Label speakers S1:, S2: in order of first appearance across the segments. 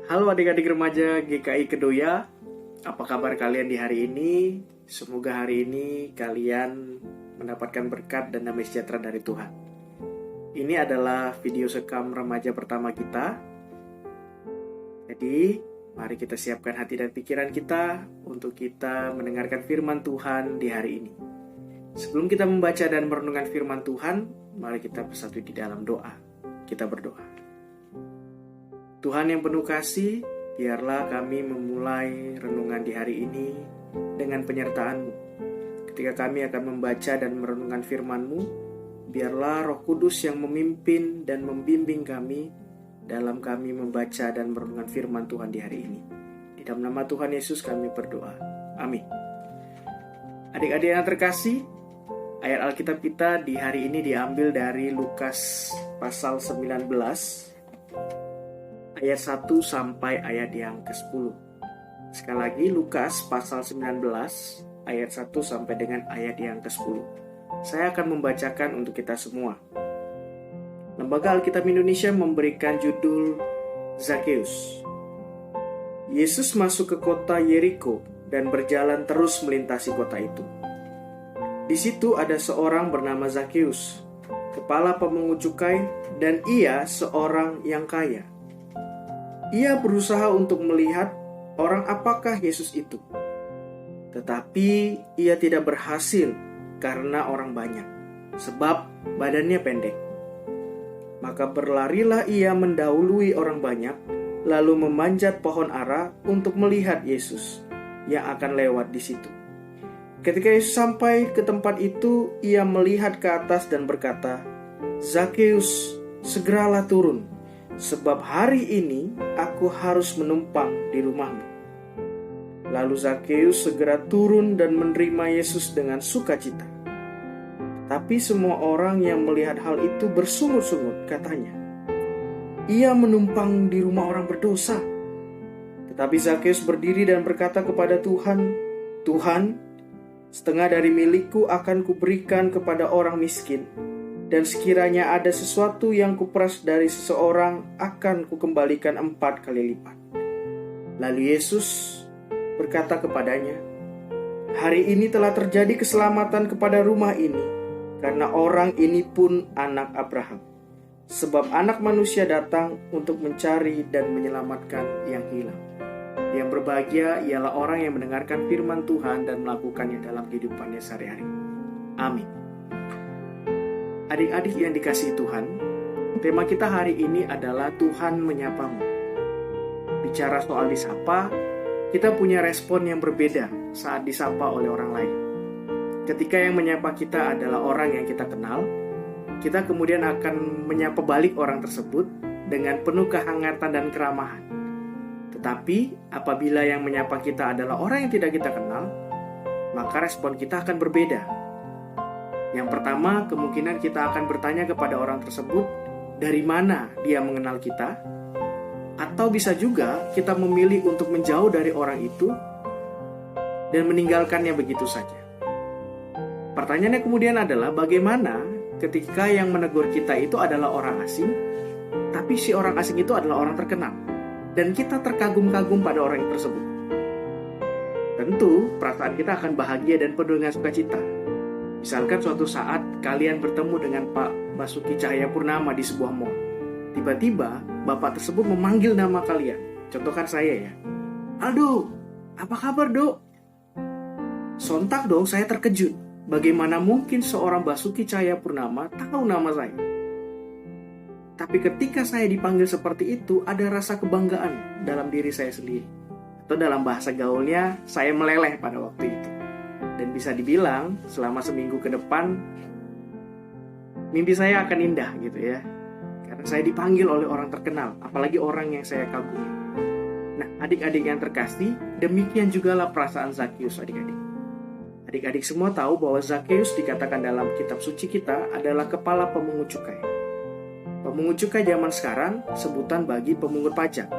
S1: Halo adik-adik remaja GKI Kedoya, apa kabar kalian di hari ini? Semoga hari ini kalian mendapatkan berkat dan damai sejahtera dari Tuhan. Ini adalah video sekam remaja pertama kita. Jadi, mari kita siapkan hati dan pikiran kita untuk kita mendengarkan firman Tuhan di hari ini. Sebelum kita membaca dan merenungkan firman Tuhan, mari kita bersatu di dalam doa. Kita berdoa. Tuhan yang penuh kasih, biarlah kami memulai renungan di hari ini dengan penyertaan-Mu. Ketika kami akan membaca dan merenungkan firman-Mu, biarlah Roh Kudus yang memimpin dan membimbing kami dalam kami membaca dan merenungkan firman Tuhan di hari ini. Di dalam nama Tuhan Yesus kami berdoa. Amin. Adik-adik yang terkasih, ayat Alkitab kita di hari ini diambil dari Lukas pasal 19, ayat 1 sampai ayat yang ke-10. Sekali lagi, Lukas pasal 19, ayat 1 sampai dengan ayat yang ke-10. Saya akan membacakan untuk kita semua. Lembaga Alkitab Indonesia memberikan judul Zakheus. Yesus masuk ke kota Yeriko dan berjalan terus melintasi kota itu. Di situ ada seorang bernama Zakheus, kepala pemungut cukai, dan ia seorang yang kaya. Ia berusaha untuk melihat orang apakah Yesus itu. Tetapi ia tidak berhasil karena orang banyak, sebab badannya pendek. Maka berlarilah ia mendahului orang banyak, lalu memanjat pohon ara untuk melihat Yesus yang akan lewat di situ. Ketika Yesus sampai ke tempat itu, ia melihat ke atas dan berkata, "Zakheus, segeralah turun, sebab hari ini aku harus menumpang di rumahmu." Lalu Zakheus segera turun dan menerima Yesus dengan sukacita. Tapi semua orang yang melihat hal itu bersungut-sungut, katanya, "Ia menumpang di rumah orang berdosa." Tetapi Zakheus berdiri dan berkata kepada Tuhan, "Tuhan, setengah dari milikku akan kuberikan kepada orang miskin. Dan sekiranya ada sesuatu yang kuperas dari seseorang, akan kukembalikan 4 kali lipat." Lalu Yesus berkata kepadanya, "Hari ini telah terjadi keselamatan kepada rumah ini, karena orang ini pun anak Abraham. Sebab anak manusia datang untuk mencari dan menyelamatkan yang hilang." Yang berbahagia ialah orang yang mendengarkan firman Tuhan dan melakukannya dalam kehidupannya sehari-hari. Amin. Adik-adik yang dikasihi Tuhan, tema kita hari ini adalah Tuhan menyapamu. Bicara soal disapa, kita punya respon yang berbeda saat disapa oleh orang lain. Ketika yang menyapa kita adalah orang yang kita kenal, kita kemudian akan menyapa balik orang tersebut dengan penuh kehangatan dan keramahan. Tetapi apabila yang menyapa kita adalah orang yang tidak kita kenal, maka respon kita akan berbeda. Yang pertama, kemungkinan kita akan bertanya kepada orang tersebut dari mana dia mengenal kita, atau bisa juga kita memilih untuk menjauh dari orang itu dan meninggalkannya begitu saja. Pertanyaannya kemudian adalah bagaimana ketika yang menegur kita itu adalah orang asing, tapi si orang asing itu adalah orang terkenal, dan kita terkagum-kagum pada orang tersebut. Tentu perasaan kita akan bahagia dan penuh dengan sukacita. Misalkan suatu saat kalian bertemu dengan Pak Basuki Cahayapurnama di sebuah mall. Tiba-tiba bapak tersebut memanggil nama kalian. Contohkan saya ya. "Aldo, apa kabar dok?" Sontak dong saya terkejut. Bagaimana mungkin seorang Basuki Cahayapurnama tahu nama saya? Tapi ketika saya dipanggil seperti itu, ada rasa kebanggaan dalam diri saya sendiri. Atau dalam bahasa gaulnya, saya meleleh pada waktu itu. Dan bisa dibilang selama seminggu ke depan mimpi saya akan indah gitu ya. Karena saya dipanggil oleh orang terkenal, apalagi orang yang saya kagumi. Nah, adik-adik yang terkasih, demikian jugalah perasaan Zakheus adik-adik. Adik-adik semua tahu bahwa Zakheus dikatakan dalam kitab suci kita adalah kepala pemungut cukai. Pemungut cukai zaman sekarang sebutan bagi pemungut pajak.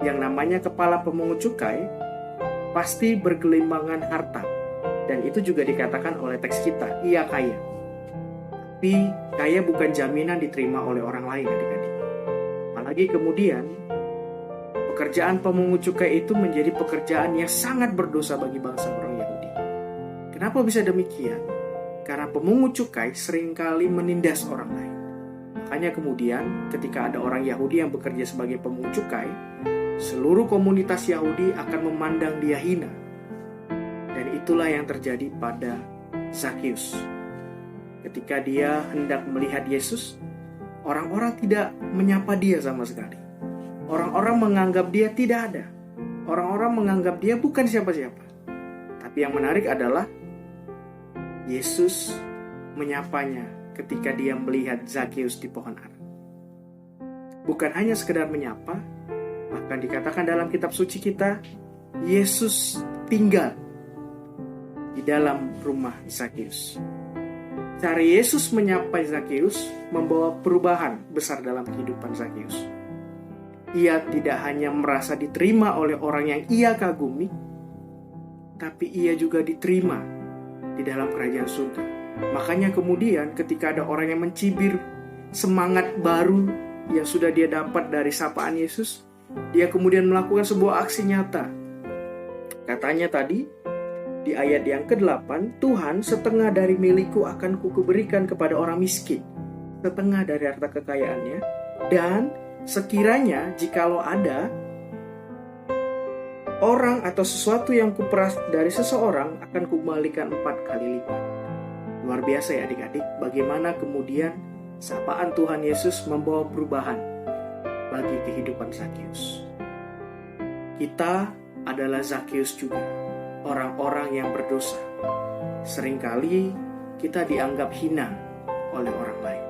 S1: Yang namanya kepala pemungut cukai pasti bergelimbangan harta. Dan itu juga dikatakan oleh teks kita, ia kaya. Tapi kaya bukan jaminan diterima oleh orang lain adik-adik. Apalagi kemudian pekerjaan pemungut cukai itu menjadi pekerjaan yang sangat berdosa bagi bangsa orang Yahudi. Kenapa bisa demikian? Karena pemungut cukai seringkali menindas orang lain. Makanya kemudian ketika ada orang Yahudi yang bekerja sebagai pemungut cukai, seluruh komunitas Yahudi akan memandang dia hina. Dan itulah yang terjadi pada Zakius. Ketika dia hendak melihat Yesus, orang-orang tidak menyapa dia sama sekali. Orang-orang menganggap dia tidak ada. Orang-orang menganggap dia bukan siapa-siapa. Tapi yang menarik adalah Yesus menyapanya ketika dia melihat Zakius di pohon ara. Bukan hanya sekedar menyapa, bahkan dikatakan dalam kitab suci kita, Yesus tinggal di dalam rumah Zakius. Cara Yesus menyapa Zakius membawa perubahan besar dalam kehidupan Zakius. Ia tidak hanya merasa diterima oleh orang yang ia kagumi, tapi ia juga diterima di dalam kerajaan surga. Makanya kemudian ketika ada orang yang mencibir semangat baru yang sudah dia dapat dari sapaan Yesus, dia kemudian melakukan sebuah aksi nyata. Katanya tadi di ayat yang ke-8, Tuhan, setengah dari milikku akan kukuberikan kepada orang miskin, setengah dari harta kekayaannya, dan sekiranya jikalau ada orang atau sesuatu yang kuperas dari seseorang, akan kukembalikan 4 kali lipat. Luar biasa ya adik-adik, bagaimana kemudian sapaan Tuhan Yesus membawa perubahan bagi kehidupan Zakius. Kita adalah Zakius juga, orang-orang yang berdosa. Seringkali kita dianggap hina oleh orang lain.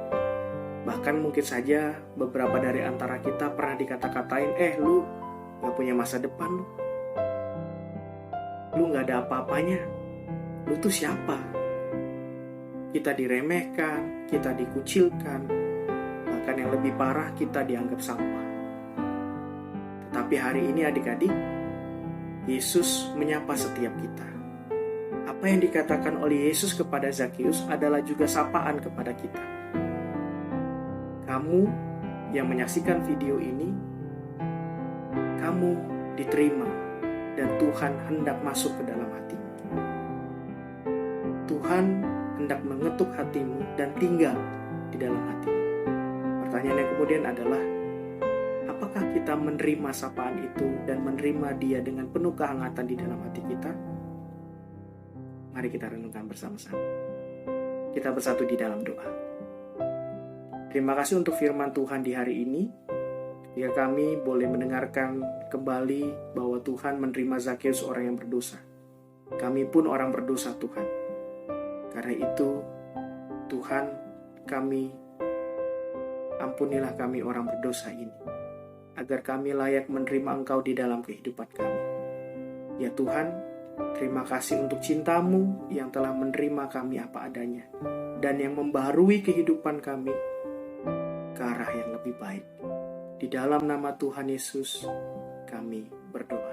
S1: Bahkan mungkin saja beberapa dari antara kita pernah dikata-katain, lu gak punya masa depan lu gak ada apa-apanya, lu tuh siapa? Kita diremehkan, kita dikucilkan, bahkan yang lebih parah kita dianggap sampah. Tetapi hari ini adik-adik, Yesus menyapa setiap kita. Apa yang dikatakan oleh Yesus kepada Zakius adalah juga sapaan kepada kita. Kamu yang menyaksikan video ini, kamu diterima dan Tuhan hendak masuk ke dalam hatimu. Tuhan hendak mengetuk hatimu dan tinggal di dalam hatimu. Pertanyaan yang kemudian adalah, apakah kita menerima sapaan itu dan menerima dia dengan penuh kehangatan di dalam hati kita? Mari kita renungkan bersama-sama. Kita bersatu di dalam doa. Terima kasih untuk firman Tuhan di hari ini. Jika kami boleh mendengarkan kembali bahwa Tuhan menerima Zakius orang yang berdosa. Kami pun orang berdosa Tuhan. Karena itu Tuhan, kami ampunilah kami orang berdosa ini, agar kami layak menerima Engkau di dalam kehidupan kami. Ya Tuhan, terima kasih untuk cinta-Mu yang telah menerima kami apa adanya, dan yang membaharui kehidupan kami ke arah yang lebih baik. Di dalam nama Tuhan Yesus, kami berdoa.